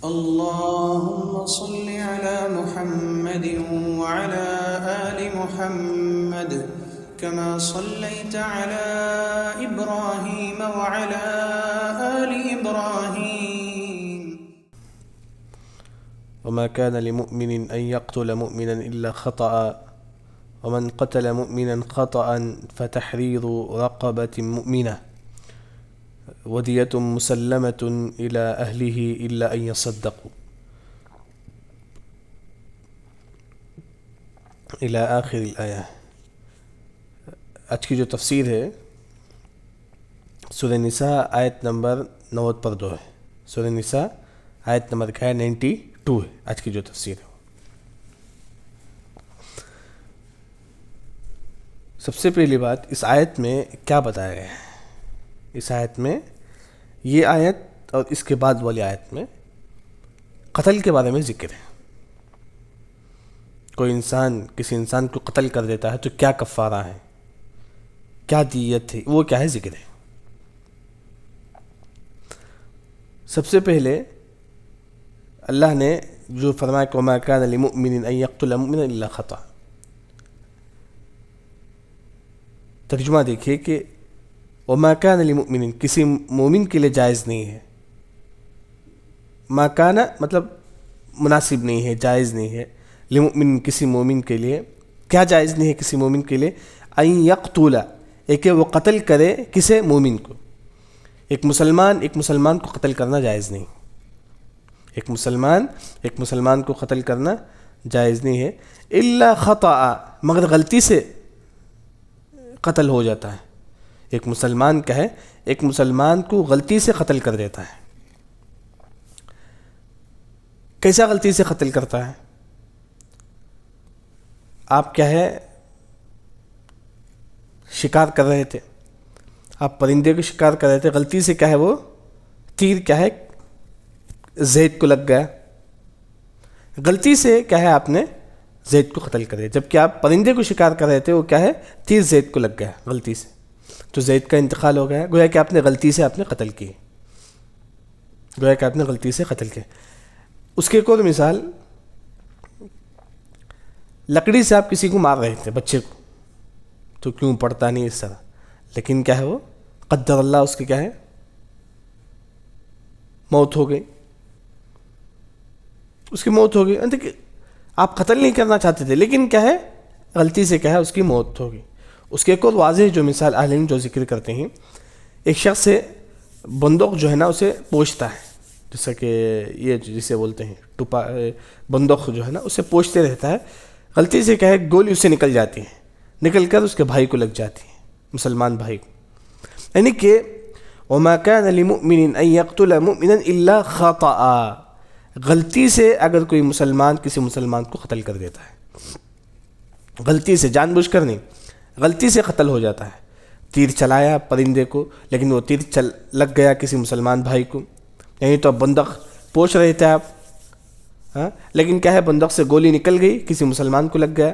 اللهم صل على محمد وعلى آل محمد كما صليت على إبراهيم وعلى آل إبراهيم. وما كان لمؤمن أن يقتل مؤمنا إلا خطأ ومن قتل مؤمنا خطأ فتحرير رقبة مؤمنة ودية مسلمة إلى أهله إلا أن يصدقوا إلى آخر الآية. آج کی جو تفسیر ہے سورہ نساء آیت نمبر 90 پر 2 ہے. سورہ نساء آیت نمبر 92 ہے آج کی جو تفسیر ہے. سب سے پہلی بات اس آیت میں کیا بتایا گیا ہے. اس آیت میں یہ آیت اور اس کے بعد والی آیت میں قتل کے بارے میں ذکر ہے. کوئی انسان کسی انسان کو قتل کر دیتا ہے تو کیا کفارہ ہے, کیا دیت ہے, وہ کیا ہے ذکر ہے. سب سے پہلے اللہ نے جو فرمایا کہ وَمَا كَانَ لِمُؤْمِنٍ أَن يَقْتُلَ مُؤْمِنًا إِلَّا خَطَأً, ترجمہ دیکھیے کہ وَمَا كَانَ لِمُؤْمِنٍ کسی مومن کے لیے جائز نہیں ہے. ما کان مطلب مناسب نہیں ہے, جائز نہیں ہے. لِمُؤْمِنٍ کسی مومن کے لیے کیا جائز نہیں ہے کسی مومن کے لیے. أَن يَقْتُلَ ایک کہ وہ قتل کرے کسے, مومن کو. ایک مسلمان کو قتل کرنا جائز نہیں. ایک مسلمان کو قتل کرنا جائز نہیں ہے. إِلَّا خَطَأً مگر غلطی سے قتل ہو جاتا ہے. ایک مسلمان کا ہے, ایک مسلمان کو غلطی سے قتل کر دیتا ہے. کیسا غلطی سے قتل کرتا ہے؟ آپ کیا ہے شکار کر رہے تھے, آپ پرندے کو شکار کر رہے تھے, غلطی سے کیا ہے وہ تیر کیا ہے زید کو لگ گیا. غلطی سے کیا ہے آپ نے زید کو قتل کر دیا, جبکہ آپ پرندے کو شکار کر رہے تھے, وہ کیا ہے تیر زید کو لگ گیا غلطی سے, تو زید کا انتقال ہو گیا. گویا کہ آپ نے غلطی سے قتل کی, اس کی ایک اور مثال, لکڑی سے آپ کسی کو مار رہے تھے, بچے کو, تو کیوں پڑتا نہیں اس طرح, لیکن کیا ہے وہ قدر اللہ اس کی کیا ہے موت ہو گئی, اس کی موت ہو گئی. آپ قتل نہیں کرنا چاہتے تھے لیکن کیا ہے غلطی سے کیا ہے اس کی موت ہو گئی. اس کے ایک اور واضح جو مثال اہل علم جو ذکر کرتے ہیں, ایک شخص سے بندوق جو ہے نا اسے پوچھتا ہے, جیسا کہ یہ جسے بولتے ہیں بندوق جو ہے نا اسے پوچھتے رہتا ہے, غلطی سے کیا ہے گولی اس سے نکل جاتی ہے, نکل کر اس کے بھائی کو لگ جاتی ہے, مسلمان بھائی کو. یعنی کہ وَمَا كَانَ لِمُؤْمِنٍ أَن يَقْتُلَ مُؤْمِنًا إِلَّا خَطَأً, غلطی سے اگر کوئی مسلمان کسی مسلمان کو قتل کر دیتا ہے, غلطی سے, جان بوجھ کر نہیں, غلطی سے قتل ہو جاتا ہے. تیر چلایا پرندے کو لیکن وہ تیر لگ گیا کسی مسلمان بھائی کو, یعنی تو اب بندوق پوچھ رہے تھے آپ, لیکن کیا ہے بندوق سے گولی نکل گئی کسی مسلمان کو لگ گیا.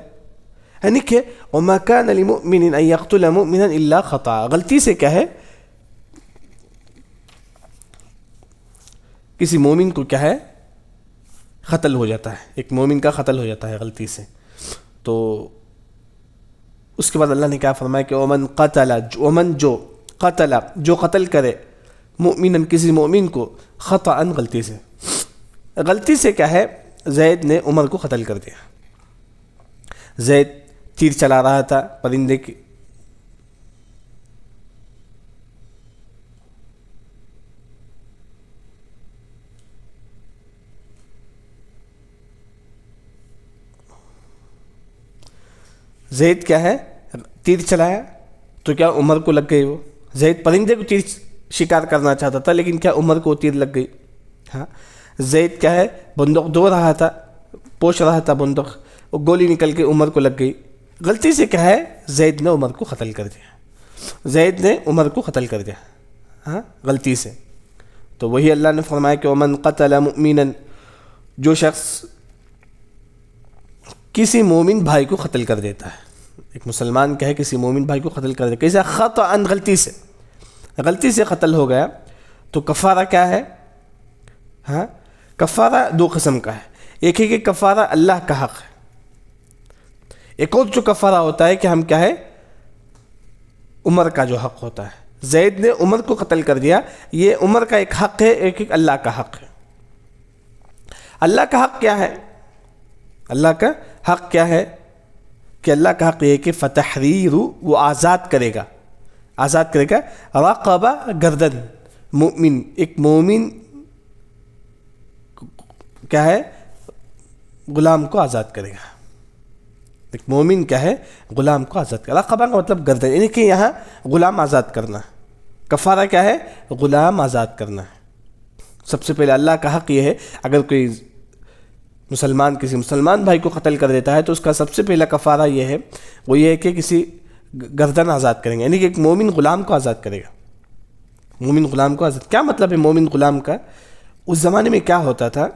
یعنی کہ وَمَا كَانَ لِمُؤْمِنٍ أَن يَقْتُلَ مُؤْمِنًا إِلَّا خَطَأً, غلطی سے کیا ہے کسی مومن کو کیا ہے قتل ہو جاتا ہے, ایک مومن کا قتل ہو جاتا ہے غلطی سے. تو اس کے بعد اللہ نے کیا فرمایا کہ ومن جو قتل کرے مؤمنا کسی مومن کو خطأ غلطی سے, غلطی سے کیا ہے زید نے عمر کو قتل کر دیا. زید تیر چلا رہا تھا پرندے کی, زید کیا ہے تیر چلایا تو کیا عمر کو لگ گئی. وہ زید پرندے کو تیر شکار کرنا چاہتا تھا لیکن کیا عمر کو تیر لگ گئی. ہاں, زید کیا ہے بندوق دو رہا تھا, پوچھ رہا تھا بندوق, وہ گولی نکل کے عمر کو لگ گئی. غلطی سے کیا ہے زید نے عمر کو قتل کر دیا, ہاں غلطی سے. تو وہی اللہ نے فرمایا کہ ومن قتل مؤمنا, جو شخص کسی مومن بھائی کو قتل کر دیتا ہے, ایک مسلمان کہے کسی مومن بھائی کو قتل کر دے, کیسا خطأ غلطی سے قتل ہو گیا, تو کفارہ کیا ہے؟ ہاں کفارہ دو قسم کا ہے. ایک ہے کہ کفارہ اللہ کا حق ہے. ایک اور جو کفارہ ہوتا ہے کہ ہم کیا ہے عمر کا جو حق ہوتا ہے. زید نے عمر کو قتل کر دیا, یہ عمر کا ایک حق ہے, ایک اللہ کا حق ہے. اللہ کا حق کیا ہے؟ اللہ کا حق کیا ہے کہ اللہ کا حق یہ کہ فتحریر, وہ آزاد کرے گا, آزاد کرے گا. رقبہ گردن, مومن, ایک مومن کیا ہے غلام کو آزاد کرے گا. ایک مومن کیا ہے غلام کو آزاد کرے گا. رقبہ کا مطلب گردن, یعنی کہ یہاں غلام آزاد کرنا. کفارہ کیا ہے؟ غلام آزاد کرنا ہے. سب سے پہلے اللہ کا حق یہ ہے, اگر کوئی مسلمان کسی مسلمان بھائی کو قتل کر دیتا ہے تو اس کا سب سے پہلا کفارہ یہ ہے, وہ یہ ہے کہ کسی گردن آزاد کریں گے, یعنی کہ ایک مومن غلام کو آزاد کرے گا. مومن غلام کو آزاد, کیا مطلب ہے مومن غلام کا؟ اس زمانے میں کیا ہوتا تھا,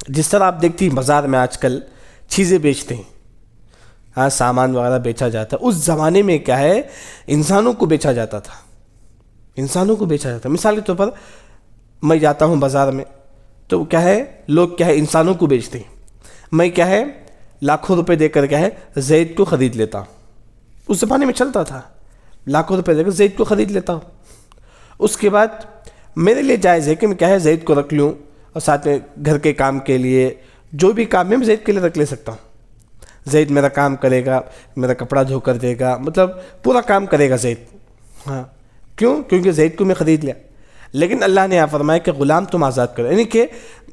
جس طرح آپ دیکھتی ہیں بازار میں آج کل چیزیں بیچتے ہیں, ہاں سامان وغیرہ بیچا جاتا ہے, اس زمانے میں کیا ہے انسانوں کو بیچا جاتا تھا, انسانوں کو بیچا جاتا ہے. مثال کے طور پر میں جاتا ہوں بازار میں تو کیا ہے لوگ کیا ہے انسانوں کو بیچتے ہیں. میں کیا ہے لاکھوں روپے دے کر کیا ہے زید کو خرید لیتا ہوں. اس زمانے میں چلتا تھا, لاکھوں روپے دے کر زید کو خرید لیتا ہوں. اس کے بعد میرے لیے جائز ہے کہ میں کیا ہے زید کو رکھ لوں, اور ساتھ میں گھر کے کام کے لیے جو بھی کام ہے میں زید کے لیے رکھ لے سکتا ہوں. زید میرا کام کرے گا, میرا کپڑا دھو کر دے گا, مطلب پورا کام کرے گا زید. ہاں کیوں؟ کیونکہ زید کو میں خرید لیا. لیکن اللہ نے یہاں فرمایا کہ غلام تم آزاد کرو, یعنی کہ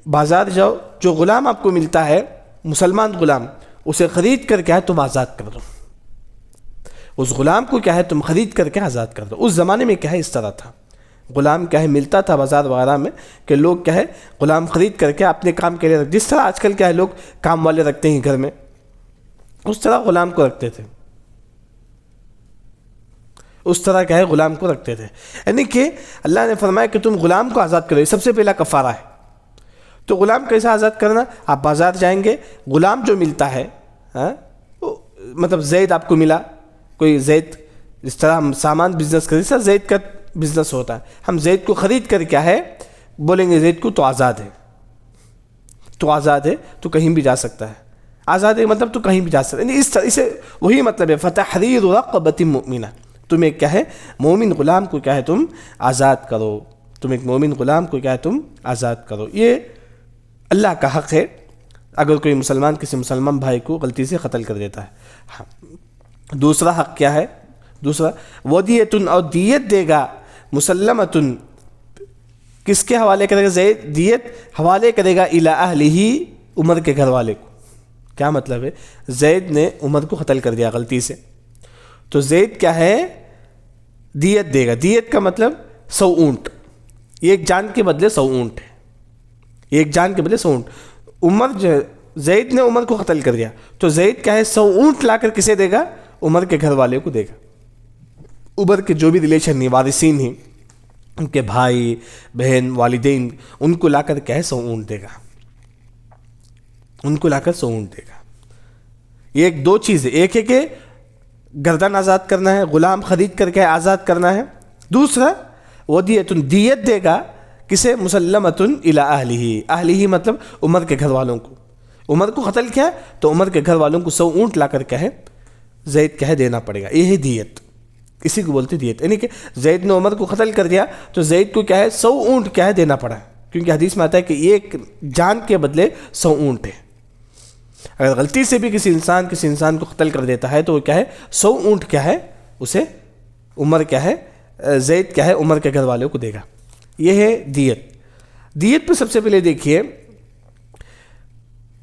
بازار جاؤ, جو غلام آپ کو ملتا ہے مسلمان غلام, اسے خرید کر کیا ہے تم آزاد کر دو. اس غلام کو کیا ہے تم خرید کر کے آزاد کر دو. اس زمانے میں کیا ہے اس طرح تھا, غلام کیا ہے ملتا تھا بازار وغیرہ میں کہ لوگ کیا ہے غلام خرید کر کے اپنے کام کے لیے رکھ, جس طرح آج کل کیا ہے لوگ کام والے رکھتے ہیں گھر میں, اس طرح غلام کو رکھتے تھے, اس طرح کیا ہے غلام کو رکھتے تھے. یعنی کہ اللہ نے فرمایا کہ تم غلام کو آزاد کرو, یہ سب سے پہلا کفارہ ہے. تو غلام کیسے آزاد کرنا؟ آپ بازار جائیں گے, غلام جو ملتا ہے مطلب زید آپ کو ملا, کوئی زید, اس طرح ہم سامان بزنس کریں, سر زید کا بزنس ہوتا ہے, ہم زید کو خرید کر کیا ہے بولیں گے زید کو تو آزاد ہے, تو آزاد ہے, تو کہیں بھی جا سکتا ہے. آزاد ہے مطلب تو کہیں بھی جا سکتا ہے, یعنی اس طرح سے وہی مطلب ہے فتحریر رقبۃ مؤمنہ, تم ایک کیا ہے مومن غلام کو کیا ہے تم آزاد کرو, تم ایک مومن غلام کو کیا ہے تم آزاد کرو. یہ اللہ کا حق ہے اگر کوئی مسلمان کسی مسلمان بھائی کو غلطی سے قتل کر دیتا ہے. ہاں. دوسرا حق کیا ہے؟ دوسرا ودیۃ, اور دیت دے گا, مسلمۃ, کس کے حوالے کرے گا زید؟ دیت حوالے کرے گا الی اہلہ, عمر کے گھر والے کو. کیا مطلب ہے؟ زید نے عمر کو قتل کر دیا غلطی سے, تو زید کیا ہے دیت دے گا. دیت کا مطلب 100 اونٹ, ایک جان کے بدلے 100 اونٹ ہے, ایک جان کے بدلے 100 اونٹ. عمر جو زید نے عمر کو قتل کر دیا, تو زید کیا ہے 100 اونٹ لا کر کسے دے گا؟ عمر کے گھر والے کو دے گا. عمر کے جو بھی ریلیشن ہیں, وارثین ہیں, ان کے بھائی بہن والدین, ان کو لا کر کیا ہے 100 اونٹ دے گا, ان کو لا کر 100 اونٹ دے گا. یہ ایک دو چیزیں, ایک ہے کہ گردن آزاد کرنا ہے, غلام خرید کر کے آزاد کرنا ہے. دوسرا ودیۃ, دیت دے گا کسے؟ مسلمۃ الی اہلہ, اہلہ مطلب عمر کے گھر والوں کو. عمر کو قتل کیا تو عمر کے گھر والوں کو 100 اونٹ لا کر کیا ہے زید کیا ہے دینا پڑے گا. یہ ہے دیت, اسی کو بولتے دیت. یعنی کہ زید نے عمر کو قتل کر دیا تو زید کو کیا ہے 100 اونٹ کیا ہے دینا پڑا, کیونکہ حدیث میں آتا ہے کہ ایک جان کے بدلے 100 اونٹ ہے. اگر غلطی سے بھی کسی انسان کو قتل کر دیتا ہے تو وہ کیا ہے 100 اونٹ کیا ہے اسے عمر کیا ہے زید کیا ہے عمر کے گھر والوں کو دے گا. یہ ہے دیت. دیت پہ سب سے پہلے دیکھیے,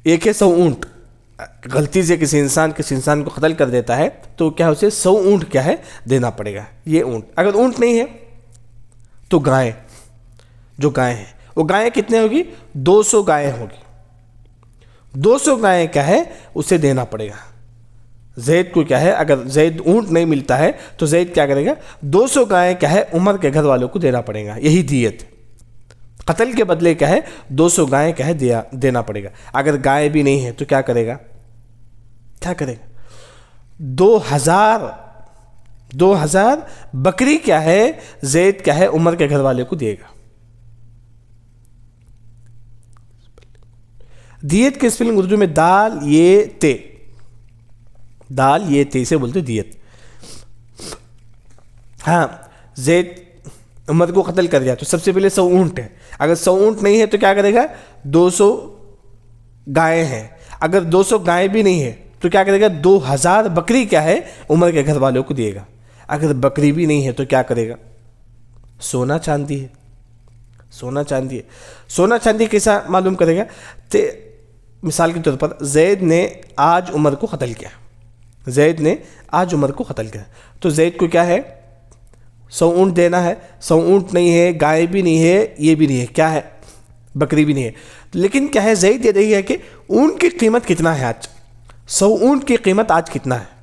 ایک ہے 100 اونٹ, غلطی سے کسی انسان کو قتل کر دیتا ہے تو کیا اسے 100 اونٹ کیا ہے دینا پڑے گا. یہ اونٹ, اگر اونٹ نہیں ہے تو گائے, جو گائے ہیں وہ گائیں کتنے ہوگی؟ 200 گائیں ہوگی. 200 گائیں کیا ہے اسے دینا پڑے گا. زید کو کیا ہے, اگر زید اونٹ نہیں ملتا ہے تو زید کیا کرے گا 200 گائیں کیا ہے عمر کے گھر والوں کو دینا پڑے گا. یہی دیت, قتل کے بدلے کیا ہے 200 گائیں کیا ہے دینا پڑے گا. اگر گائے بھی نہیں ہے تو کیا کرے گا, 2000 بکری کیا ہے زید کیا ہے عمر کے گھر والے کو دے گا. دیت کی سپیلنگ اردو میں دال یہ تے، دال یہ تے سے بولتے دیت. ہاں زید عمر کو قتل کر دیا تو سب سے پہلے 100 اونٹ ہے. اگر 100 اونٹ نہیں ہے تو کیا کرے گا؟ 200 گائے ہیں. اگر 200 گائے بھی نہیں ہے تو کیا کرے گا؟ 2000 بکری کیا ہے عمر کے گھر والوں کو دے گا. اگر بکری بھی نہیں ہے تو کیا کرے گا؟ سونا چاندی ہے، سونا چاندی ہے. سونا چاندی کیسا معلوم کرے گا؟ مثال کے طور پر زید نے آج عمر کو قتل کیا، زید نے آج عمر کو قتل کیا تو زید کو کیا ہے؟ 100 اونٹ دینا ہے. 100 اونٹ نہیں ہے، گائے بھی نہیں ہے، یہ بھی نہیں ہے، کیا ہے؟ بکری بھی نہیں ہے. لیکن کیا ہے؟ زید یہ رہی ہے کہ اونٹ کی قیمت کتنا ہے آج، 100 اونٹ کی قیمت آج کتنا ہے.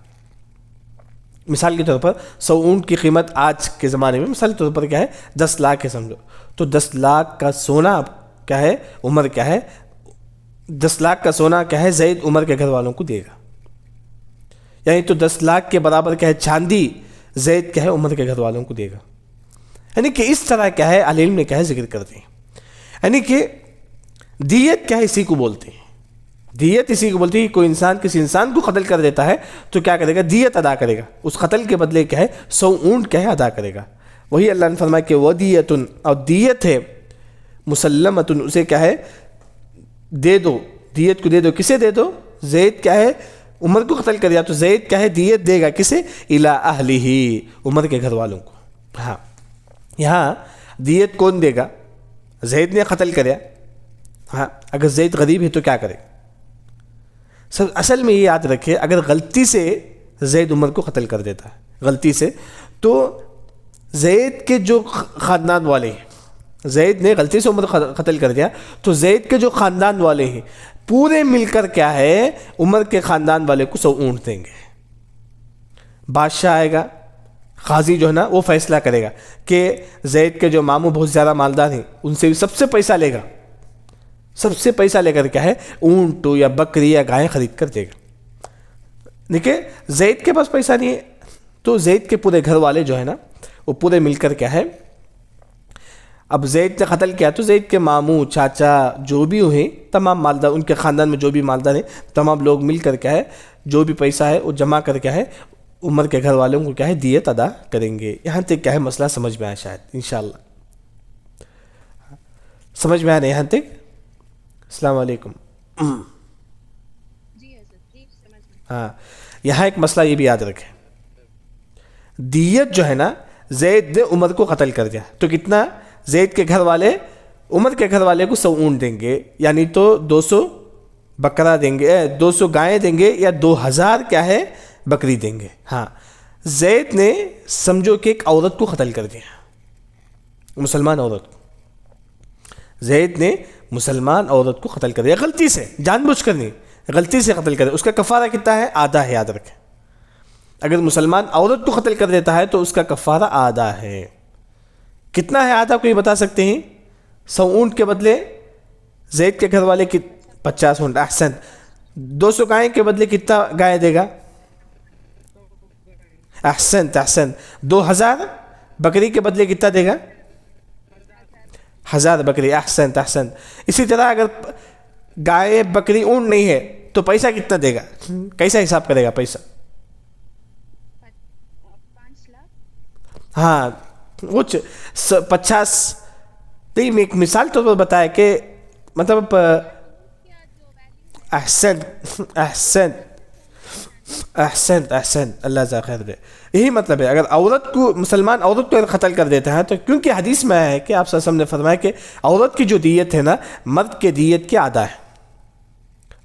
مثال کے طور پر 100 اونٹ کی قیمت آج کے زمانے میں مثال کے طور پر کیا ہے؟ 10 لاکھ ہے سمجھو. تو 10 لاکھ کا سونا کیا ہے؟ عمر کیا ہے؟ 10 لاکھ کا سونا کیا ہے؟ زید عمر کے گھر والوں کو دے گا. یعنی تو 10 لاکھ کے برابر کیا ہے؟ چاندی زید کیا ہے؟ عمر کے گھر والوں کو دے گا. یعنی کہ اس طرح کیا ہے اہل علم نے کیا ہے ذکر کرتے ہیں. یعنی کہ دیت کیا ہے؟ اسی کو بولتے ہیں. دیت اسی کو بولتے ہیں کہ کوئی انسان کسی انسان کو قتل کر دیتا ہے تو کیا کرے گا؟ دیت ادا کرے گا. اس قتل کے بدلے کیا ہے؟ 100 اونٹ کیا ہے ادا کرے گا. وہی اللہ نے فرمایا کہ ودیتن، اور دیت ہے مسلمتن، اسے کیا ہے؟ دے دو. دیت کو دے دو. کسے دے دو؟ زید کیا ہے؟ عمر کو قتل کر دیا تو زید کیا ہے؟ دیت دے گا. کسے؟ الی اہلہ، عمر کے گھر والوں کو. ہاں یہاں دیت کون دے گا؟ زید نے قتل کریا. ہاں اگر زید غریب ہے تو کیا کرے؟ اصل میں یہ یاد رکھے اگر غلطی سے زید عمر کو قتل کر دیتا ہے، غلطی سے، تو زید کے جو خاندان والے ہیں، زید نے غلطی سے عمر قتل کر دیا تو زید کے جو خاندان والے ہیں پورے مل کر کیا ہے عمر کے خاندان والے کو 100 اونٹ دیں گے. بادشاہ آئے گا، قاضی جو ہے نا وہ فیصلہ کرے گا کہ زید کے جو ماموں بہت زیادہ مالدار ہیں ان سے بھی سب سے پیسہ لے گا، سب سے پیسہ لے کر کیا ہے اونٹ یا بکری یا گائے خرید کر دے گا. دیکھیں زید کے پاس پیسہ نہیں ہے تو زید کے پورے گھر والے جو ہے نا وہ پورے مل کر کیا ہے، اب زید نے قتل کیا تو زید کے ماموں چاچا جو بھی ہوئے تمام مالدار، ان کے خاندان میں جو بھی مالدار ہیں تمام لوگ مل کر کیا ہے جو بھی پیسہ ہے وہ جمع کر کیا ہے عمر کے گھر والوں کو کیا ہے دیت ادا کریں گے. یہاں تک کیا ہے مسئلہ سمجھ میں آیا شاید انشاءاللہ. سمجھ میں آ رہا ہے یہاں تک؟ السلام علیکم. ہاں یہاں ایک مسئلہ یہ بھی یاد رکھیں، دیت جو ہے نا زید نے عمر کو قتل کر دیا تو کتنا؟ زید کے گھر والے عمر کے گھر والے کو 100 اونٹ دیں گے، یعنی تو 200 بکرا دیں گے، 200 گائیں دیں گے یا 2000 کیا ہے بکری دیں گے. ہاں زید نے سمجھو کہ ایک عورت کو قتل کر دیا، مسلمان عورت کو. زید نے مسلمان عورت کو قتل کر دیا غلطی سے، جان بوجھ کر نہیں، غلطی سے قتل کر دیا. اس کا کفارہ کتنا ہے؟ آدھا ہے، یاد رکھیں. اگر مسلمان عورت کو قتل کر دیتا ہے تو اس کا کفارہ آدھا ہے. کتنا ہے آدھا؟ کوئی بتا سکتے ہیں؟ 100 اونٹ کے بدلے زید کے گھر والے 50 اونٹ. احسن. 200 گائیں کے بدلے کتنا گائے دے گا؟ احسن احسن. 2000 بکری کے بدلے کتنا دے گا؟ 1000 بکری. احسن احسن. اسی طرح اگر گائے بکری اونٹ نہیں ہے تو پیسہ کتنا دے گا؟ کیسا حساب کرے گا پیسہ؟ 5 لاکھ. ہاں کچھ 50 نہیں، میں ایک مثال طور پر بتایا کہ مطلب احسن احسن احسن احسن اللہ جزاک خیر دے. یہی مطلب ہے اگر عورت کو، مسلمان عورت کو قتل کر دیتا ہے تو کیونکہ حدیث میں آیا ہے کہ آپ صلی اللہ علیہ وسلم نے فرمایا کہ عورت کی جو دیت ہے نا مرد کے دیت کے آدھا ہے.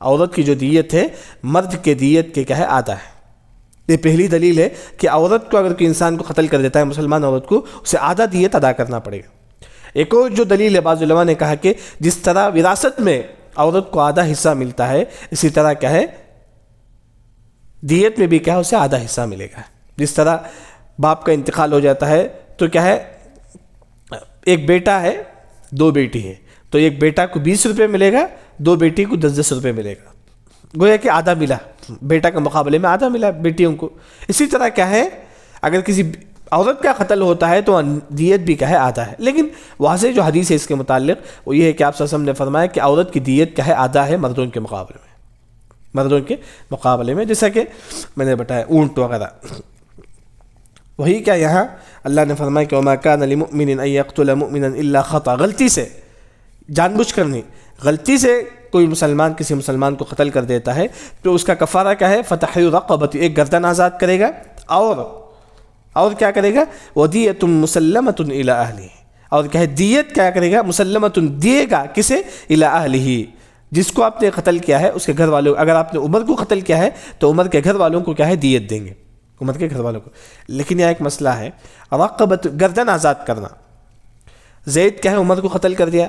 عورت کی جو دیت ہے مرد کے دیت کے کیا ہے؟ آدھا ہے. یہ پہلی دلیل ہے کہ عورت کو اگر کوئی انسان کو قتل کر دیتا ہے مسلمان عورت کو، اسے آدھا دیت ادا کرنا پڑے گا. ایک اور جو دلیل ہے بعض علماء نے کہا کہ جس طرح وراثت میں عورت کو آدھا حصہ ملتا ہے اسی طرح کیا ہے دیت میں بھی کیا ہے اسے آدھا حصہ ملے گا. جس طرح باپ کا انتقال ہو جاتا ہے تو کیا ہے ایک بیٹا ہے 2 بیٹی ہے تو ایک بیٹا کو 20 روپے ملے گا، 2 بیٹی کو 10 روپے ملے گا. گویا کہ آدھا ملا، بیٹا کے مقابلے میں آدھا ملا بیٹیوں کو. اسی طرح کیا ہے اگر کسی عورت کا قتل ہوتا ہے تو دیت بھی کیا ہے آدھا ہے. لیکن واضح جو حدیث ہے اس کے متعلق وہ یہ ہے کہ آپ صلی اللہ علیہ وسلم نے فرمایا کہ عورت کی دیت کیا ہے آدھا ہے مردوں کے مقابلے میں، مردوں کے مقابلے میں، جیسا کہ میں نے بتایا اونٹ وغیرہ. وہی کیا یہاں اللہ نے فرمایا کہ وما كان لمؤمن ان يقتل مؤمنا الا خطأ، غلطی سے، جان بوجھ کر نہیں، غلطی سے کوئی مسلمان کسی مسلمان کو قتل کر دیتا ہے تو اس کا کفارہ کیا ہے؟ فتحریر رقبۃ، ایک گردن آزاد کرے گا، اور کیا کرے گا؟ ودیۃ مسلمۃ الی اہلہ، اور کیا ہے دیت کیا کرے گا؟ مسلمۃ، دیے گا کسے؟ الی اہلہ، جس کو آپ نے قتل کیا ہے اس کے گھر والوں. اگر آپ نے عمر کو قتل کیا ہے تو عمر کے گھر والوں کو کیا ہے؟ دیت دیں گے، عمر کے گھر والوں کو. لیکن یہاں ایک مسئلہ ہے، رقبۃ گردن آزاد کرنا. زید کیا ہے؟ عمر کو قتل کر دیا،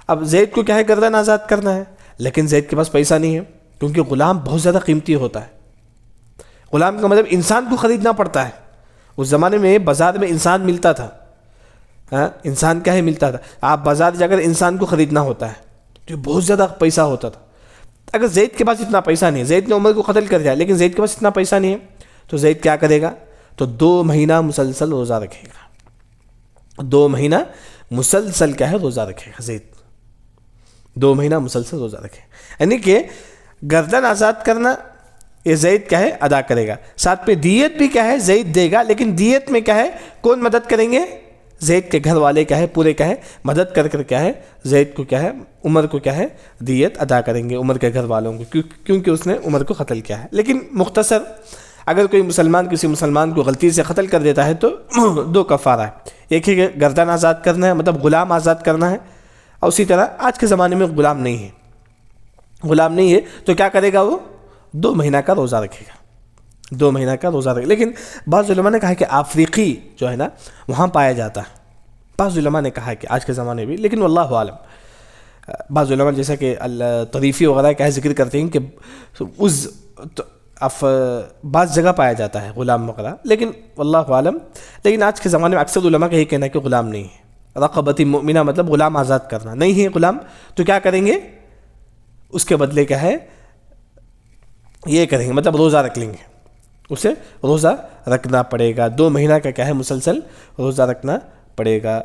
اب زید کو کیا ہے؟ گردن آزاد کرنا ہے، لیکن زید کے پاس پیسہ نہیں ہے کیونکہ غلام بہت زیادہ قیمتی ہوتا ہے. غلام کا مطلب انسان کو خریدنا پڑتا ہے. اس زمانے میں بازار میں انسان ملتا تھا، انسان کیا ہے؟ ملتا تھا. آپ بازار جا کر انسان کو خریدنا ہوتا ہے تو بہت زیادہ پیسہ ہوتا تھا. اگر زید کے پاس اتنا پیسہ نہیں ہے، زید نے عمر کو قتل کر دیا لیکن زید کے پاس اتنا پیسہ نہیں ہے تو زید کیا کرے گا؟ تو 2 مہینہ مسلسل روزہ رکھے گا. 2 مہینہ مسلسل کیا ہے؟ روزہ رکھے گا زید. 2 مہینہ مسلسل روزہ رکھے، یعنی کہ گردن آزاد کرنا یہ زید کیا ہے؟ ادا کرے گا. ساتھ پہ دیت بھی کیا ہے؟ زید دے گا، لیکن دیت میں کیا ہے؟ کون مدد کریں گے؟ زید کے گھر والے کیا ہے؟ پورے کیا ہے؟ مدد کر کیا ہے؟ زید کو کیا ہے؟ عمر کو کیا ہے؟ دیت ادا کریں گے عمر کے گھر والوں کو، کیونکہ اس نے عمر کو قتل کیا ہے. لیکن مختصر، اگر کوئی مسلمان کسی مسلمان کو غلطی سے قتل کر دیتا ہے تو 2 کفارہ ہے. ایک ہے کہ گردن آزاد کرنا ہے، مطلب غلام آزاد کرنا ہے، اور اسی طرح آج کے زمانے میں غلام نہیں ہے تو کیا کرے گا؟ وہ 2 مہینہ کا روزہ رکھے گا. 2 مہینہ کا روزہ رکھے. لیکن بعض علماء نے کہا کہ افریقی جو ہے نا وہاں پایا جاتا ہے. بعض علماء نے کہا کہ آج کے زمانے بھی، لیکن واللہ عالم. بعض علماء جیسا کہ طریفی وغیرہ کا ذکر کرتے ہیں کہ اس بعض جگہ پایا جاتا ہے غلام وغیرہ، لیکن واللہ عالم. لیکن آج کے زمانے میں اکثر علماء کا یہ کہنا ہے کہ غلام نہیں ہے. رقبۃ مؤمنہ مطلب غلام آزاد کرنا نہیں ہے غلام، تو کیا کریں گے؟ اس کے بدلے کیا ہے؟ یہ کریں گے، مطلب روزہ رکھ لیں گے، اسے روزہ رکھنا پڑے گا. 2 مہینہ کا کیا ہے؟ مسلسل روزہ رکھنا پڑے گا،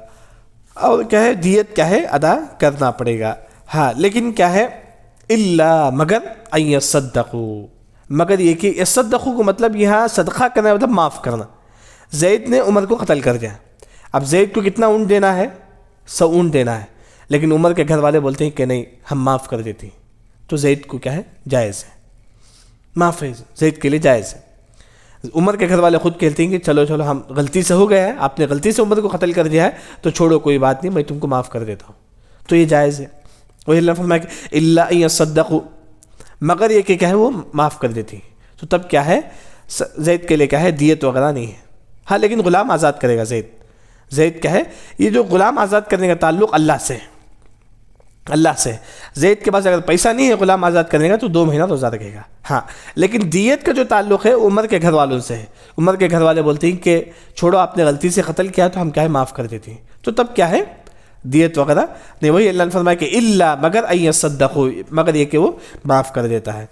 اور کیا ہے؟ دیت کیا ہے؟ ادا کرنا پڑے گا. ہاں لیکن کیا ہے؟ الا مگر ان یصدقوا، مگر یہ کہ یصدقوا کو مطلب یہاں صدقہ کرنا مطلب معاف کرنا. زید نے عمر کو قتل کر دیا، اب زید کو کتنا اونٹ دینا ہے؟ 100 اونٹ دینا ہے، لیکن عمر کے گھر والے بولتے ہیں کہ نہیں ہم معاف کر دیتے ہیں، تو زید کو کیا ہے؟ جائز ہے، معاف ہے، زید کے لیے جائز ہے. عمر کے گھر والے خود کہتے ہیں کہ چلو ہم غلطی سے ہو گیا ہے، آپ نے غلطی سے عمر کو قتل کر دیا ہے تو چھوڑو کوئی بات نہیں، میں تم کو معاف کر دیتا ہوں، تو یہ جائز ہے. وہی اللہ فرمایا کہ الا ان یصدقوا، مگر یہ کہ کیا ہے؟ وہ معاف کر دیتی ہیں، تو تب کیا ہے؟ زید کے لیے کیا ہے؟ دیت وغیرہ نہیں ہے. ہاں لیکن غلام آزاد کرے گا زید کیا ہے؟ یہ جو غلام آزاد کرنے کا تعلق اللہ سے، زید کے پاس اگر پیسہ نہیں ہے غلام آزاد کرنے کا تو 2 مہینہ روزہ رکھے گا. ہاں لیکن دیت کا جو تعلق ہے عمر کے گھر والوں سے ہے. عمر کے گھر والے بولتے ہیں کہ چھوڑو آپ نے غلطی سے قتل کیا تو ہم کیا ہے؟ معاف کر دیتے ہیں، تو تب کیا ہے؟ دیت وغیرہ نہیں. وہی اللہ نے فرمایا کہ الا مگر ان یصدقوا، مگر یہ کہ وہ معاف کر دیتا ہے.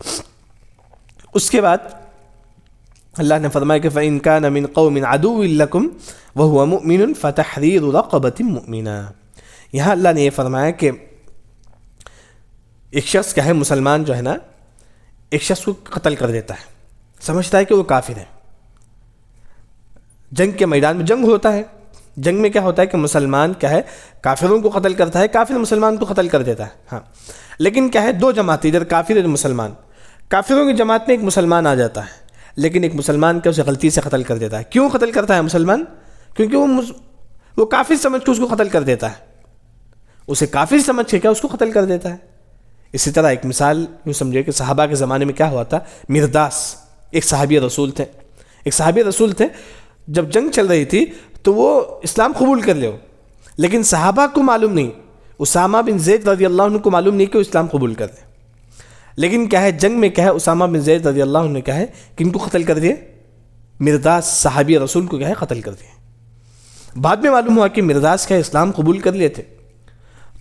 اس کے بعد اللہ نے فرمایا کہ فَإِن كَانَ مِن قَوْمٍ عَدُوٍّ لَكُمْ وَهُوَ مُؤْمِنٌ فَتَحْرِيرُ رَقَبَةٍ مُؤْمِنَةٍ. یہاں اللہ نے یہ فرمایا کہ ایک شخص کیا ہے؟ مسلمان جو ہے نا ایک شخص کو قتل کر دیتا ہے، سمجھتا ہے کہ وہ کافر ہے. جنگ کے میدان میں جنگ ہوتا ہے، جنگ میں کیا ہوتا ہے کہ مسلمان کیا ہے؟ کافروں کو قتل کرتا ہے، کافر مسلمان کو قتل کر دیتا ہے. ہاں لیکن کیا ہے؟ 2 جماعتیں، ادھر کافر ادھر مسلمان. کافروں کی جماعت میں ایک مسلمان آ جاتا ہے، لیکن ایک مسلمان کا اسے غلطی سے قتل کر دیتا ہے. کیوں قتل کرتا ہے مسلمان؟ کیونکہ وہ کافر سمجھ کے اس کو قتل کر دیتا ہے، اسے کافر سمجھ کے کیا اس کو قتل کر دیتا ہے. اسی طرح ایک مثال یوں سمجھے کہ صحابہ کے زمانے میں کیا ہوا تھا؟ مرداس ایک صحابی رسول تھے، جب جنگ چل رہی تھی تو وہ اسلام قبول کر لے، لیکن صحابہ کو معلوم نہیں، اسامہ بن زید رضی اللہ عنہ کو معلوم نہیں کہ وہ اسلام قبول کر لے. لیکن کیا ہے؟ جنگ میں کیا ہے؟ اسامہ بن زید رضی اللہ عنہ نے کیا ہے؟ کن کو قتل کر دیے؟ مرداس صحابی رسول کو کیا ہے؟ قتل کر دیے. بعد میں معلوم ہوا کہ مرداس کیا اسلام قبول کر لیے تھے.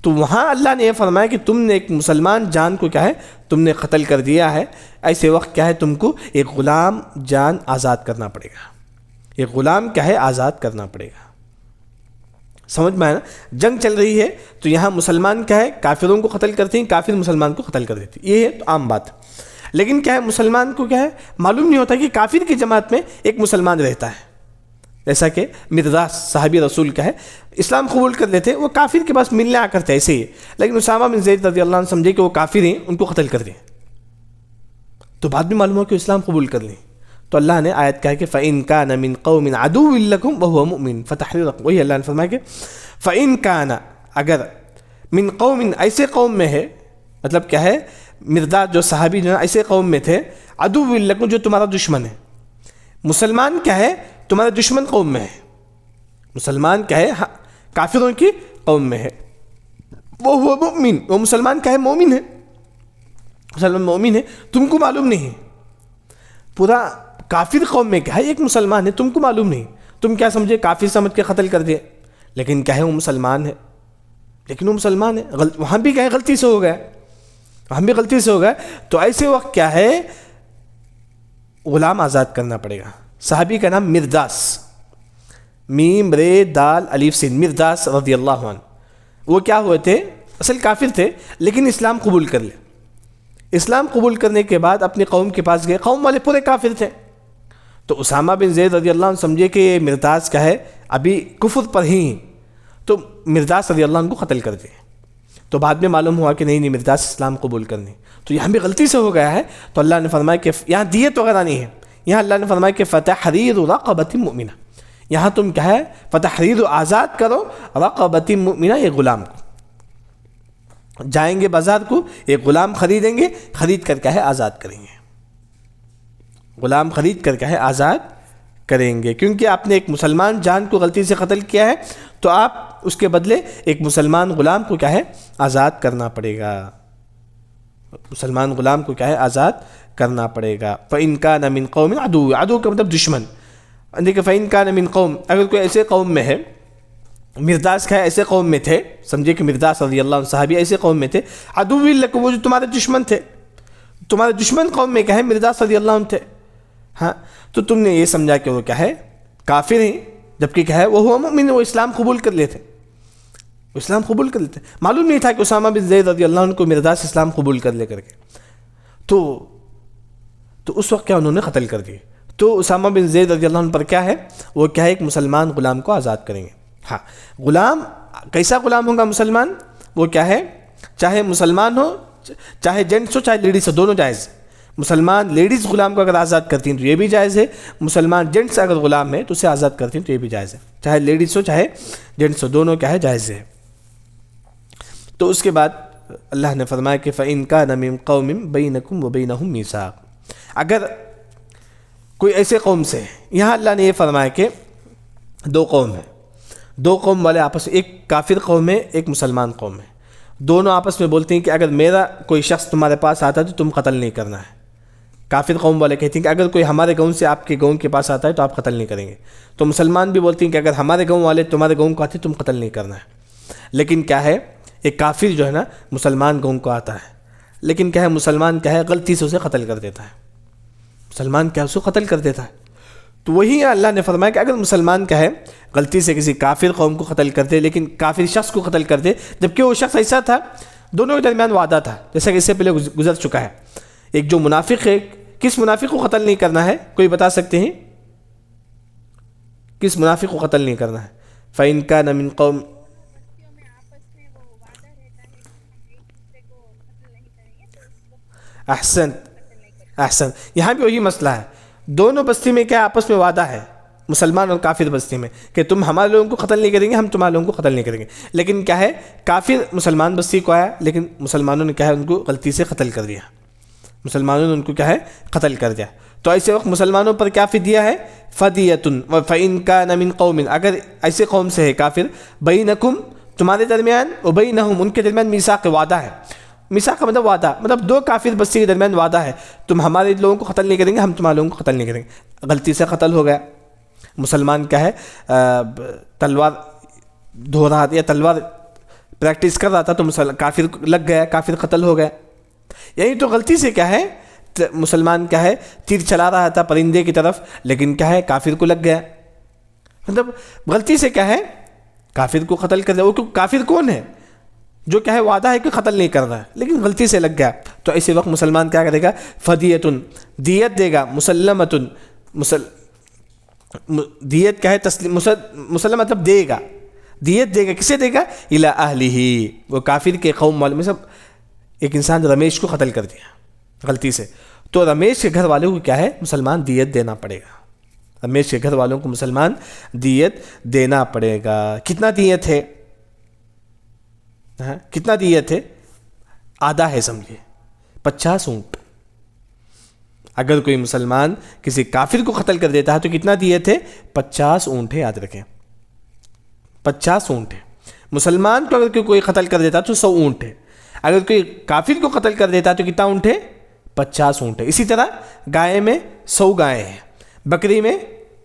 تو وہاں اللہ نے یہ فرمایا کہ تم نے ایک مسلمان جان کو کیا ہے؟ تم نے قتل کر دیا ہے، ایسے وقت کیا ہے؟ تم کو ایک غلام جان آزاد کرنا پڑے گا. یہ غلام کیا ہے آزاد کرنا پڑے گا. سمجھ میں آیا نا؟ جنگ چل رہی ہے تو یہاں مسلمان کیا ہے کافروں کو قتل کرتے ہیں, کافر مسلمان کو قتل کر دیتے ہیں, یہ ہے تو عام بات. لیکن کیا ہے مسلمان کو کیا ہے معلوم نہیں ہوتا کہ کافر کی جماعت میں ایک مسلمان رہتا ہے. جیسا کہ مرداس صحابی رسول کا ہے, اسلام قبول کر لیتے, وہ کافر کے پاس ملنے آ کرتے ایسے ہی, لیکن اسامہ بن زید رضی اللہ عنہ سمجھے کہ وہ کافر ہیں, ان کو قتل کر دیں, تو بعد میں معلوم ہو کہ اسلام قبول کر لیں. تو اللہ نے آیت کہا کہ فَإِن كَانَ مِن قَوْمٍ عَدُوٍّ لَكُمْ وَهُوَ مُؤْمِنٌ فَتَحْرِيرُ رَقَبَةٍ. وہی اللہ نے فرمایا کہ فَإِن كَانَ, اگر من قوم ایسے قوم میں ہے, مطلب کیا ہے مرداد جو صحابی جو ایسے قوم میں تھے, عَدُوٍّ لَكُمْ جو تمہارا دشمن ہے. مسلمان کیا ہے تمہارے دشمن قوم میں ہے, مسلمان کیا ہے کافروں کی قوم میں ہے. وَهُوَ مُؤْمِنٌ, وہ مسلمان کیا ہے مومن ہے, مسلمان مومن ہے, تم کو معلوم نہیں. پورا کافر قوم میں کیا ہے ایک مسلمان ہے, تم کو معلوم نہیں, تم کیا سمجھے کافر سمجھ کے قتل کر دیا, لیکن کیا ہے وہ مسلمان ہے, لیکن وہ مسلمان ہے, وہاں بھی کیا ہے غلطی سے ہو گیا, وہاں بھی غلطی سے ہو گیا. تو ایسے وقت کیا ہے غلام آزاد کرنا پڑے گا. صحابی کا نام مرداس, میم رے دال الف سین, مرداس رضی اللہ عنہ. وہ کیا ہوئے تھے اصل کافر تھے لیکن اسلام قبول کر لے. اسلام قبول کرنے کے بعد اپنی قوم کے پاس گئے, قوم والے پورے کافر تھے. تو اسامہ بن زید رضی اللہ عنہ سمجھے کہ یہ مرداس کا ہے ابھی کفر پر ہی, تو مرداس رضی اللہ عنہ کو قتل کر دے. تو بعد میں معلوم ہوا کہ نہیں مرداس اسلام قبول کرنے, تو یہاں بھی غلطی سے ہو گیا ہے. تو اللہ نے فرمایا کہ یہاں دیت وغیرہ نہیں ہے, یہاں اللہ نے فرمایا کہ فتحریر رقبۃ مؤمنہ, یہاں تم کیا ہے فتحریر آزاد کرو رقبۃ مؤمنہ, یہ غلام کو جائیں گے بازار کو, ایک غلام خریدیں گے, خرید کر کیا ہے آزاد کریں گے, غلام خرید کر کیا ہے آزاد کریں گے. کیونکہ آپ نے ایک مسلمان جان کو غلطی سے قتل کیا ہے تو آپ اس کے بدلے ایک مسلمان غلام کو کیا ہے آزاد کرنا پڑے گا, مسلمان غلام کو کیا ہے آزاد کرنا پڑے گا. فَإِن كَانَ مِن قَوْمٍ عَدُوٍّ, عدو کا مطلب دشمن. دیکھیں فَإِن كَانَ مِن قَوْمٍ, اگر کوئی ایسے قوم میں ہے, مرداس کا ایسے قوم میں تھے, سمجھے کہ مرداس رضی اللہ عنہ صحابی ایسے قوم میں تھے, عَدُوٍّ لَكُمْ وہ جو تمہارے دشمن تھے, تمہارے دشمن قوم میں کیا ہے مرداس رضی اللہ عنہ تھے, ہاں, تو تم نے یہ سمجھا کہ وہ کیا ہے کافر ہیں, جبکہ کیا ہے وہ مومن, وہ اسلام قبول کر لیتے, وہ اسلام قبول کر لیتے. معلوم نہیں تھا کہ اسامہ بن زید رضی اللہ عنہ کو مرداس اسلام قبول کر لے کر کے, تو اس وقت کیا انہوں نے قتل کر دیے. تو اسامہ بن زید رضی اللہ عنہ پر کیا ہے وہ کیا ہے ایک مسلمان غلام کو آزاد کریں گے. ہاں, غلام کیسا غلام ہوگا مسلمان, وہ کیا ہے چاہے مسلمان ہو, چاہے جینٹس ہو, چاہے لیڈیز ہو, دونوں جائز. مسلمان لیڈیز غلام کو اگر آزاد کرتی ہیں تو یہ بھی جائز ہے, مسلمان جینٹس اگر غلام ہے تو اسے آزاد کرتی ہیں تو یہ بھی جائز ہے, چاہے لیڈیز ہو چاہے جینٹس ہو, دونوں کیا ہے جائز ہے. تو اس کے بعد اللہ نے فرمایا کہ فَإِن كَانَ مِن قَوْمٍ بَيْنَكُمْ وَبَيْنَهُمْ مِيثَاقٌ, اگر کوئی ایسے قوم سے, یہاں اللہ نے یہ فرمایا کہ دو قوم ہیں, دو قوم والے آپس میں, ایک کافر قوم ہے ایک مسلمان قوم ہے, دونوں آپس میں بولتے ہیں کہ اگر میرا کوئی شخص تمہارے پاس آتا ہے تو تم قتل نہیں کرنا ہے. کافر قوم والے کہتے ہیں کہ اگر کوئی ہمارے گاؤں سے آپ کے گاؤں کے پاس آتا ہے تو آپ قتل نہیں کریں گے. تو مسلمان بھی بولتے ہیں کہ اگر ہمارے گاؤں والے تمہارے گاؤں کو آتے تم قتل نہیں کرنا ہے. لیکن کیا ہے ایک کافر جو ہے نا مسلمان گاؤں کو آتا ہے, لیکن کیا ہے مسلمان کیا ہے غلطی سے اسے قتل کر دیتا ہے, مسلمان کیا ہے اسے قتل کر دیتا ہے. تو وہی اللہ نے فرمایا کہ اگر مسلمان کیا ہے غلطی سے کسی کافر قوم کو قتل کر دے, لیکن کافر شخص کو قتل کر دے, جبکہ وہ شخص ایسا تھا دونوں کے درمیان وعدہ تھا, جیسا کہ اس سے پہلے گزر چکا ہے. ایک جو منافق ہے, کس منافق کو قتل نہیں کرنا ہے, کوئی بتا سکتے ہیں کس منافق کو قتل نہیں کرنا ہے؟ فَإِن كَانَ مِن قَوْمٍ, احسن, یہاں بھی وہی مسئلہ ہے. دونوں بستی میں کیا آپس میں وعدہ ہے, مسلمان اور کافر بستی میں, کہ تم ہمارے لوگوں کو قتل نہیں کریں گے, ہم تمہارے لوگوں کو قتل نہیں کریں گے. لیکن کیا ہے کافر مسلمان بستی کو آیا, لیکن مسلمانوں نے کیا ہے ان کو غلطی سے قتل کر دیا, مسلمانوں نے ان کو کیا ہے قتل کر دیا. تو ایسے وقت مسلمانوں پر کیا فدیہ ہے, فدیتن. فَإِن كَانَ مِن قَوْمٍ, اگر ایسے قوم سے ہے کافر, بَيْنَكُمْ تمہارے درمیان, وَبَيْنَهُمْ ان کے درمیان میثاق وعدہ ہے. میثاق کا مطلب وعدہ, مطلب دو کافر بستی کے درمیان وعدہ ہے, تم ہمارے لوگوں کو قتل نہیں کریں گے, ہم تمہارے لوگوں کو قتل نہیں کریں گے. غلطی سے قتل ہو گیا, مسلمان کیا ہے تلوار دھو رہا تھا یا تلوار پریکٹس کر رہا تھا, تو کافر لگ گیا, کافر قتل ہو گیا. یہی تو غلطی سے کیا ہے مسلمان کیا ہے تیر چلا رہا تھا پرندے کی طرف, لیکن کیا ہے کافر کو لگ گیا, مطلب غلطی سے کیا ہے کافر کو قتل کر دیا. وہ کافر کون ہے؟ جو کیا ہے وعدہ ہے کہ قتل نہیں کر رہا ہے لیکن غلطی سے لگ گیا. تو ایسے وقت مسلمان کیا کرے گا؟ فدیتن، دیت دے گا. مسلمتن، دیت کیا ہے؟ مسلم مطلب دے گا، دیت دے گا. کسے دے گا؟ الی اہلہ، وہ کافر کے قوم والوں میں سب. ایک انسان رمیش کو قتل کر دیا غلطی سے، تو رمیش کے گھر والوں کو کیا ہے؟ مسلمان دیت دینا پڑے گا. رمیش کے گھر والوں کو مسلمان دیت دینا پڑے گا. کتنا دیت ہے؟ کتنا دیت ہے؟ آدھا ہے سمجھے، 50 اونٹ. اگر کوئی مسلمان کسی کافر کو قتل کر دیتا ہے تو کتنا دیت ہے؟ 50 اونٹ ہے. یاد رکھیں 50 اونٹ ہے. مسلمان کو اگر کوئی قتل کر دیتا ہے تو 100 اونٹ ہے. اگر کوئی کافر کو قتل کر دیتا ہے تو کتنا اونٹ ہے؟ 50 اونٹ ہے. اسی طرح گائے میں 100 گائے ہیں، بکری میں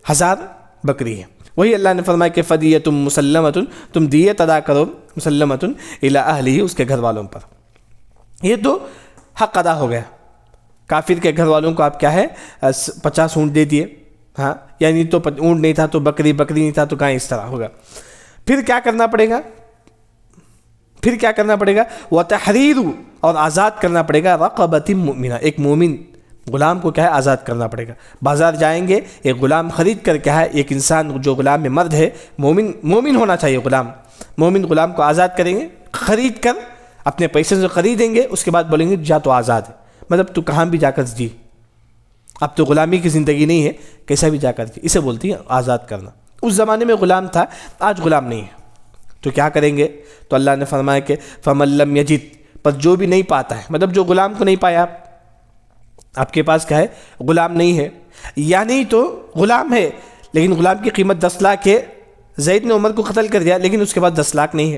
1000 بکری ہے. وہی اللہ نے فرمایا کہ فدیتم مسلمتن، تم دیت ادا کرو مسلمتن الی اہلہ، اس کے گھر والوں پر. یہ تو حق ادا ہو گیا. کافر کے گھر والوں کو آپ کیا ہے 50 اونٹ دے دیے. ہاں یعنی تو اونٹ نہیں تھا تو بکری، بکری نہیں تھا تو گائے، اس طرح ہوگا. پھر کیا کرنا پڑے گا؟ پھر کیا کرنا پڑے گا؟ وتحریر، اور آزاد کرنا پڑے گا. رقبۃ مؤمنہ، ایک مومن غلام کو کیا ہے آزاد کرنا پڑے گا. بازار جائیں گے، ایک غلام خرید کر کیا ہے، ایک انسان جو غلام میں مرد ہے، مومن ہونا چاہیے غلام. مومن غلام کو آزاد کریں گے، خرید کر اپنے پیسے سے خریدیں گے. اس کے بعد بولیں گے جا تو آزاد ہے، مطلب تو کہاں بھی جا کر جی، اب تو غلامی کی زندگی نہیں ہے، کیسا بھی جا کر جی. اسے بولتی ہے آزاد کرنا. اس زمانے میں غلام تھا، آج غلام نہیں ہے. تو کیا کریں گے؟ تو اللہ نے فرمایا کہ فمن لم یجد، پر جو بھی نہیں پاتا ہے، مطلب جو غلام کو نہیں پایا، آپ کے پاس کیا ہے غلام نہیں ہے، یا نہیں تو غلام ہے لیکن غلام کی قیمت 10 لاکھ ہے. زید نے عمر کو قتل کر دیا لیکن اس کے بعد 10 لاکھ نہیں ہے.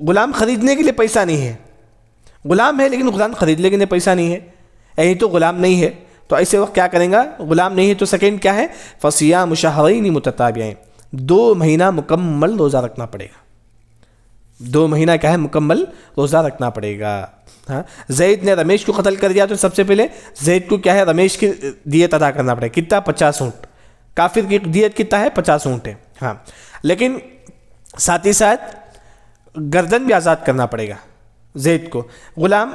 غلام خریدنے کے لیے پیسہ نہیں ہے، غلام ہے لیکن غلام خریدنے کے لیے پیسہ نہیں ہے، یعنی تو غلام نہیں ہے. تو ایسے وقت کیا کریں گا؟ غلام نہیں ہے تو سیکنڈ کیا ہے؟ فصیام شہرین متتابعین، 2 مہینہ مکمل روزہ رکھنا پڑے گا. 2 مہینہ کیا ہے؟ مکمل روزہ رکھنا پڑے گا. ہاں زید نے رمیش کو قتل کر دیا تو سب سے پہلے زید کو کیا ہے رمیش کی دیت ادا کرنا پڑے گا. کتنا؟ 50 اونٹ. کافر کی دیت کتنا ہے؟ 50 اونٹ ہے. ہاں لیکن ساتھ ہی ساتھ گردن بھی آزاد کرنا پڑے گا زید کو. غلام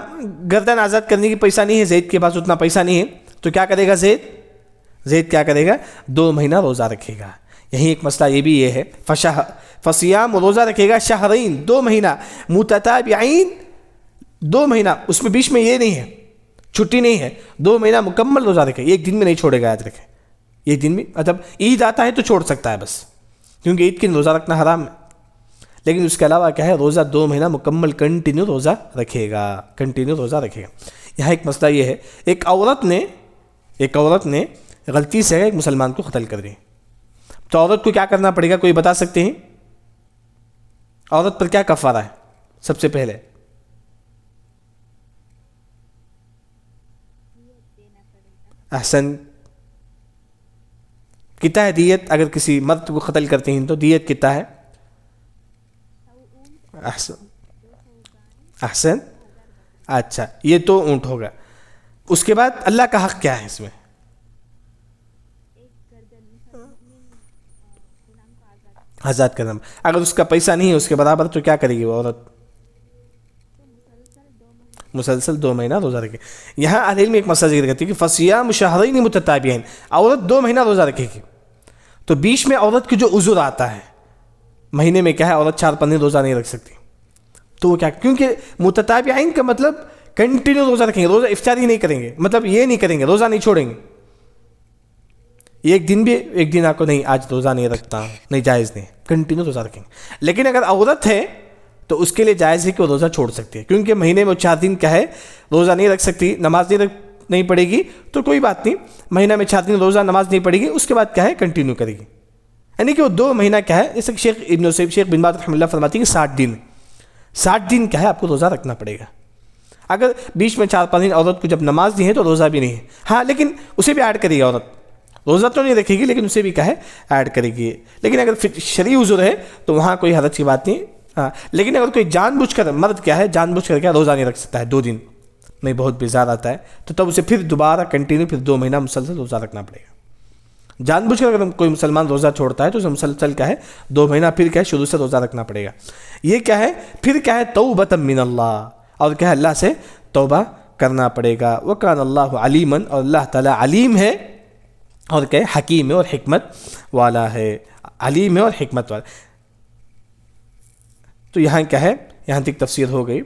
گردن آزاد کرنے کی پیسہ نہیں ہے، زید کے پاس اتنا پیسہ نہیں ہے، تو کیا کرے گا زید کیا کرے گا؟ 2 مہینہ روزہ رکھے گا. یہیں ایک مسئلہ یہ بھی یہ ہے، فصیام روزہ رکھے گا شہرین 2 مہینہ متتابعین 2 مہینہ، اس میں بیچ میں یہ نہیں ہے، چھٹی نہیں ہے، 2 مہینہ مکمل روزہ رکھے. ایک دن میں نہیں چھوڑے گا. یاد رکھے ایک دن میں، مطلب عید آتا ہے تو چھوڑ سکتا ہے بس، کیونکہ عید کے دن روزہ رکھنا حرام ہے. لیکن اس کے علاوہ کیا ہے روزہ 2 مہینہ مکمل کنٹینیو روزہ رکھے گا. یہاں ایک مسئلہ یہ ہے، ایک عورت نے غلطی سے ایک مسلمان کو قتل کر دی، تو عورت کو کیا کرنا پڑے گا؟ کوئی بتا سکتے ہیں عورت پر کیا کفارہ ہے؟ سب سے پہلے احسن، کتنا ہے دیت؟ اگر کسی مرد کو قتل کرتے ہیں تو دیت کتنا ہے؟ احسن اچھا، یہ تو اونٹ ہوگا. اس کے بعد اللہ کا حق کیا ہے اس میں؟ آزاد کرنا. اگر اس کا پیسہ نہیں ہے اس کے برابر تو کیا کرے گی وہ عورت؟ مسلسل 2 مہینہ روزہ رکھے. یہاں اہل علم ایک مسئلہ ذکر کرتی ہے کہ فصیام شہرین متتابعین، عورت 2 مہینہ روزہ رکھے گی. تو بیچ میں عورت کی جو عذر آتا ہے، مہینے میں کیا ہے عورت 4-5 دن روزہ نہیں رکھ سکتی، تو وہ کیا؟ کیونکہ متتابعین کا مطلب کنٹینیو روزہ رکھیں گے، روزہ افطاری نہیں کریں گے، مطلب یہ نہیں کریں گے روزہ نہیں چھوڑیں گے. ایک دن آپ کو نہیں آج روزہ نہیں رکھتا، نہیں، جائز نہیں، کنٹینیو روزہ رکھیں گے. لیکن اگر عورت ہے تو اس کے لیے جائز ہے کہ وہ روزہ چھوڑ سکتی ہے، کیونکہ مہینے میں 4 دن کیا ہے روزہ نہیں رکھ سکتی، نماز نہیں پڑے گی، تو کوئی بات نہیں، مہینہ میں 4 دن روزہ نماز نہیں پڑے گی، اس کے بعد کیا ہے کنٹینیو کرے گی. یعنی کہ وہ 2 مہینہ کیا ہے، جیسے کہ شیخ بن باز رحمہ اللہ فرماتی ہیں کہ 60 دن کیا ہے آپ کو روزہ رکھنا پڑے گا. اگر بیچ میں 4-5 دن عورت کو جب نماز نہیں ہے تو روزہ بھی نہیں ہے. ہاں لیکن اسے بھی ایڈ کرے گی، عورت روزہ تو نہیں رکھے گی لیکن اسے بھی کیا ہے ایڈ کرے گی. لیکن اگر شرعی عذر ہے تو وہاں کوئی حرج کی بات نہیں. ہاں لیکن اگر کوئی جان بوجھ کر، مرد کیا ہے جان بوجھ کر کیا روزہ نہیں رکھ سکتا ہے 2 دن میں، بہت بیزار آتا ہے، تو تب اسے پھر دوبارہ کنٹینیو پھر 2 مہینہ مسلسل روزہ رکھنا پڑے گا. جان بوجھ کر اگر کوئی مسلمان روزہ چھوڑتا ہے تو اسے مسلسل کیا ہے 2 مہینہ پھر کیا ہے شروع سے روزہ رکھنا پڑے گا. یہ کیا ہے پھر کیا ہے توبۃ من اللہ، اور کیا ہے اللہ سے توبہ کرنا پڑے گا. وکان اللہ علیما، اور اللہ تعالیٰ علیم ہے اور کہ حکیم ہے اور حکمت والا ہے، علیم ہے اور حکمت والا. تو یہاں کیا ہے، یہاں تک تفسیر ہو گئی.